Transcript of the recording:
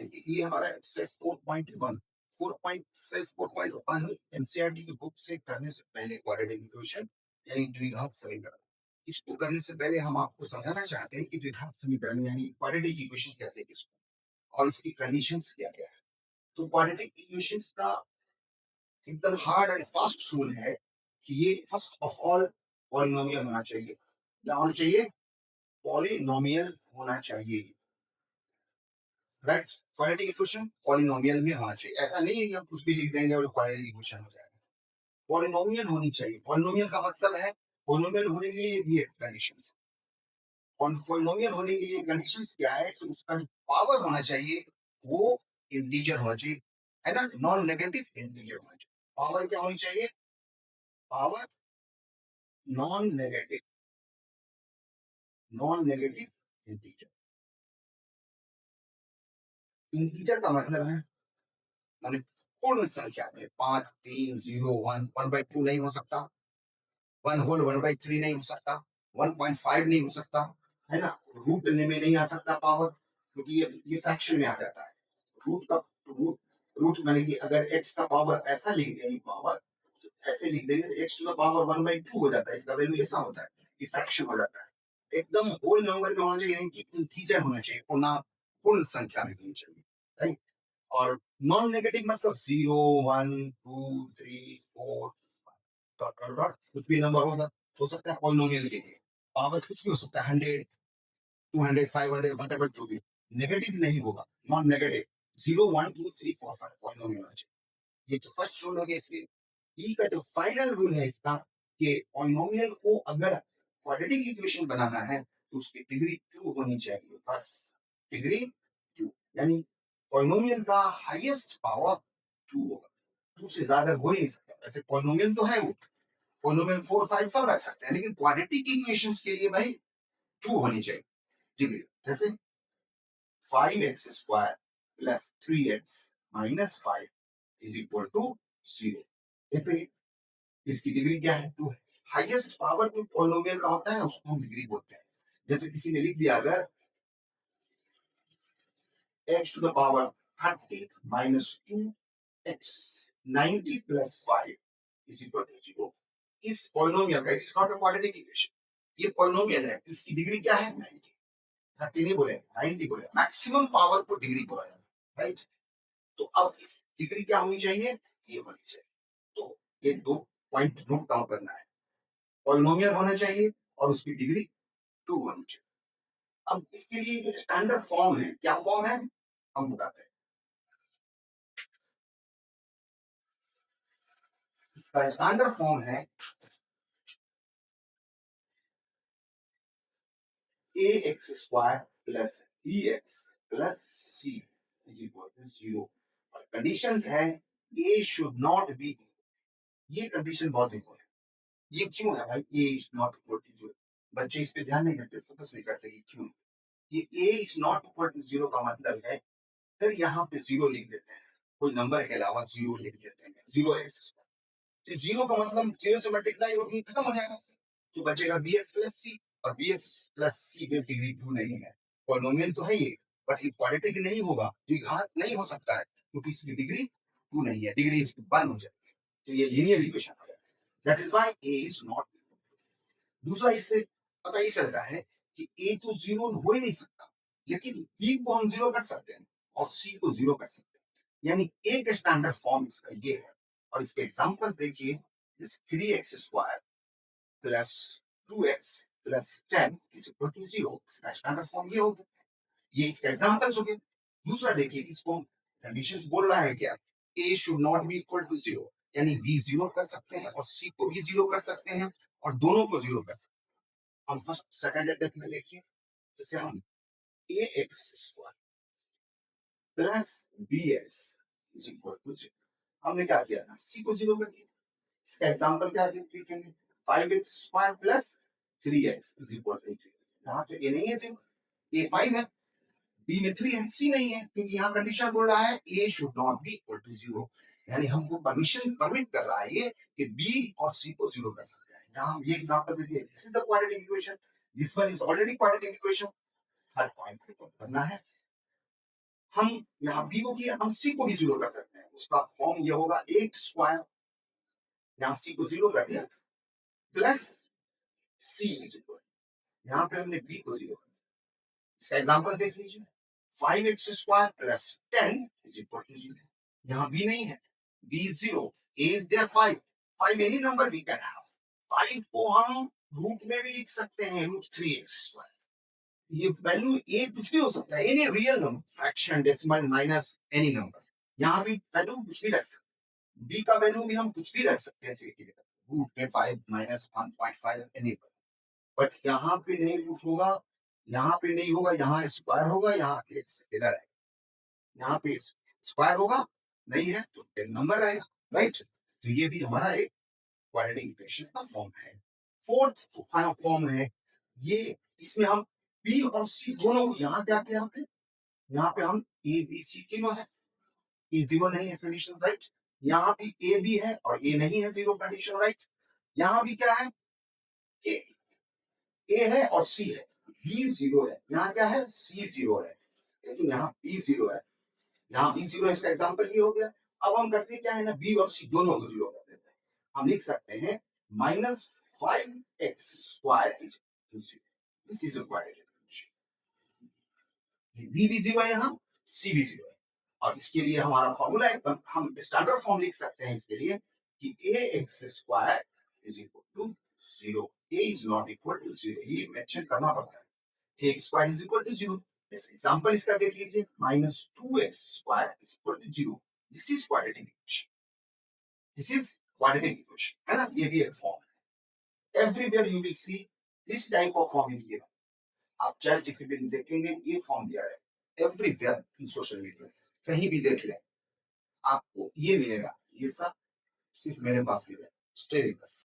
देखिए ये हमारा एक्सरसाइज 4.1 एक्सरसाइज 4.1 एनसीईआरटी की बुक से करने से पहले क्वाड्रेटिक इक्वेशन यानी द्विघात समीकरण, इसको करने से पहले हम आपको समझाना चाहते हैं कि द्विघात समीकरण यानी क्वाड्रेटिक इक्वेशन कहते हैं किसको और इसकी कंडीशंस क्या क्या है। तो क्वाड्रेटिक इक्वेशंस का एकदम हार्ड एंड फास्ट रूल है कि ये फर्स्ट ऑफ ऑल पॉलिनोमियल होना चाहिए। क्या होना चाहिए? पॉलिनोमियल होना चाहिए। राइट, क्वाड्रेटिक इक्वेशन पॉलिनोमियल में होना चाहिए। ऐसा नहीं है कि हम कुछ भी लिख देंगे और क्वाड्रेटिक इक्वेशन हो जाएगा। पॉलिनोमियल होनी चाहिए। पॉलिनोमियल का मतलब है पॉलिनोमियल होने के लिए ये कंडीशंस। पॉलिनोमियल होने के लिए कंडीशंस क्या है कि उसका जो पावर होना चाहिए वो इंटीजर होना चाहिए, है ना, नॉन नेगेटिव इंटीजर होना चाहिए। पावर क्या होनी चाहिए? Power non negative, non negative integer. Integer का मतलब है माने पूर्ण संख्या में 5 3 0 1 1/2 नहीं हो सकता, 1/3 नहीं हो सकता, 1.5 नहीं हो सकता, है ना। रूट में नहीं आ सकता पावर, क्योंकि ये फ्रैक्शन में आ जाता है। रूट का रूट रूट माने कि अगर x का पावर ऐसा लिख दें, पावर ऐसे लिख देंगे तो x टू द पावर 1/2 हो जाता है। इसका वैल्यू ऐसा होता है, ये फ्रैक्शन हो जाता है। एकदम होल नंबर में होना चाहिए, यानी कि इंटीजर होना चाहिए, पूर्ण संख्या में होनी चाहिए, राइट। और नॉन नेगेटिव मतलब 0 1 2 3 4 डॉट डॉट डॉट कुछ भी नंबर हो सकता है पॉलिनोमियल के लिए। पावर कुछ भी हो सकता है, 100 200 500 व्हाटएवर जो भी। नेगेटिव नहीं होगा, नॉन नेगेटिव। 0 1 2 3 4 5 पॉलिनोमियल होना चाहिए। ये तो फर्स्ट रूल हो गया इसके। ई का जो फाइनल रूल है इसका कि पॉलिनोमियल को अगर क्वाड्रेटिक इक्वेशन बनाना है तो उसकी डिग्री 2 होनी चाहिए, बस डिग्री 2। यानी पॉलिनोमियल का हाईएस्ट पावर 2 होगा, 2 से ज्यादा हो ही नहीं सकता। वैसे पॉलिनोमियल तो है वो, पॉलिनोमियल 4 5 सब रख सकते हैं, लेकिन क्वाड्रेटिक इक्वेशंस के लिए भाई 2 होनी चाहिए डिग्री। जैसे 5x² plus 3x minus 5 is equal to 0। देखते हैं इसकी डिग्री क्या है? 2 है। हाईएस्ट पावर जो पॉलिनोमियल का होता है उसको हम डिग्री बोलते हैं। जैसे किसी ने लिख दिया अगर x to the power 30 minus 2x 90 plus 5 is equal to 0। इस पॉलिनोमियल का it's not a quadratic equation, ये पॉलिनोमियल है, इसकी डिग्री क्या है? 90। 30 नहीं बोले, 90 बोले। मैक्सिमम पावर को डिग्री बोला जाता है, राइट। तो अब इस डिग्री क्या होनी चाहिए? ये होनी चाहिए। तो ये 2 पॉइंट नोट डाउन करना है। पॉलिनोमियल होना चाहिए और उसकी डिग्री 2 होनी चाहिए। अब इसके लिए जो स्टैंडर्ड फॉर्म है, क्या फॉर्म है हम बताते हैं। इसका स्टैंडर्ड फॉर्म है ax² plus bx plus c is equal to 0। और कंडीशंस है a शुड नॉट बी, ये कंडीशन बहुत इंपॉर्टेंट है। ये क्यों है भाई? a is not equal to 0। बच्चे इस पे ध्यान नहीं देते, फोकस नहीं करते कि क्यों। ये a is not equal to 0 का मतलब है फिर यहाँ पे 0 लिख देते हैं, कोई नंबर के अलावा 0 लिख देते हैं, 0x²। तो 0 का मतलब 0 से मल्टीप्लाई होगी, खत्म हो जाएगा। तो बचेगा bx प्लस c, और bx प्लस c में डिग्री 2 नहीं है। पॉलिनोमियल तो है ये, बट ये क्वाड्रेटिक नहीं होगा, द्विघात नहीं हो सकता है, क्योंकि इसकी डिग्री 2 नहीं है, डिग्री इसकी 1 हो जाएगी। तो ये लीनियर इक्वेशन हो जाएगा। That is why a is not. दूसरा इससे पता ही चलता है कि a तो 0 हो ही नहीं सकता, लेकिन b को हम 0 कर सकते हैं और c को 0 कर सकते हैं। यानी एक स्टैंडर्ड फॉर्म इसका ये है। और इसके एग्जांपल्स देखिए, जैसे 3x² plus 2x plus 10 is equal to 0। इसका स्टैंडर्ड फॉर्म ये हो गया, ये इसका एग्जांपल्स हो गए। दूसरा देखिए, इसको कंडीशंस बोल रहा है क्या? a should not be equal to 0, यानी b 0 कर सकते हैं और c को भी 0 कर सकते हैं और दोनों को 0 कर सकते हैं। हम फर्स्ट सेकंड अटैम्प्ट में देखिए, जैसे हम ax² plus bx is equal to 0, हमने क्या किया था? c को 0 कर दिया। इसका एग्जांपल क्या देखेंगे? 5x² plus 3x is equal to 0। यहाँ पे a नहीं है 0, a 5 है, b में 3 है, c नहीं है, क्योंकि यहाँ कंडीशन बोल रहा है a should not be equal to 0। यानी हमको परमिट कर रहा है ये कि b और c को 0 कर सकते हैं। यहाँ हम ये एग्जांपल दे दिए, this is the quadratic equation, this one is already quadratic equation. Third point को करना है, हम यहाँ बी को किया, हम सी को भी जीरो कर सकते हैं। उसका फॉर्म ये होगा एक्स स्क्वायर, यहाँ सी को जीरो कर दिया, प्लस सी इज इक्वल, यहाँ पे हमने बी को जीरो कर दिया। इसका एग्जाम्पल देख लीजिए, 5x² plus 10 is equal to 0। यहाँ बी नहीं है, b is 0, a is there 5, 5 any number we can have, 5 को हम रूट में भी लिख सकते हैं, √3x²। ये वैल्यू ए कुछ भी हो सकता है, any real number, fraction, decimal, minus, any number. यहाँ भी वैल्यू कुछ भी रख सकते हैं, बी का वैल्यू भी हम कुछ भी रख सकते हैं, रूट में 5 माइनस 1.5 एनी। बट यहाँ पे नहीं रूट होगा, यहाँ पे नहीं होगा, यहाँ स्क्वायर होगा, यहाँ एक्स इधर है, यहाँ पे स्क्वायर होगा, नहीं है तो 10 नंबर आएगा, राइट। तो ये भी हमारा एक क्वाड्रेटिक इक्वेशन का फॉर्म है। फोर्थ फॉर्म है ये, इसमें हम बी और सी दोनों को यहाँ क्या किया हमने, यहाँ पे हम ए बी सी तीनों है, ए जीरो नहीं है कंडीशन, राइट। यहाँ भी ए बी है और ए नहीं है, जीरो कंडीशन, राइट। यहाँ भी क्या है कि ए है और सी है, बी जीरो है, यहाँ क्या है सी जीरो है, लेकिन यहाँ बी जीरो है, यहाँ बी जीरो है। इसका एग्जाम्पल ये हो गया। अब हम करते क्या है ना, बी और सी दोनों को जीरो कर देते हैं। हम लिख सकते हैं -5x² this is quadratic equation. B भी जीरो है, यहाँ सी भी जीरो है, और इसके लिए हमारा फॉर्मूला है, हम स्टैंडर्ड फॉर्म लिख सकते हैं इसके लिए कि ax² is equal to 0, a is not equal to 0, ये मेंशन करना पड़ता है। ax² is equal to 0। Example इसका देख लीजिए, -2x² is equal to 0। This is quadratic equation, this is quadratic equation, है ना। ये भी एक फॉर्म है। Everywhere you will see this type of form is given. आप चैट जीपीटी में देखेंगे ये फॉर्म दिया है, एवरीवेयर इन सोशल मीडिया, कहीं भी देख लें आपको ये मिलेगा, ये सब सिर्फ मेरे पास मिलेगा। Stay with us.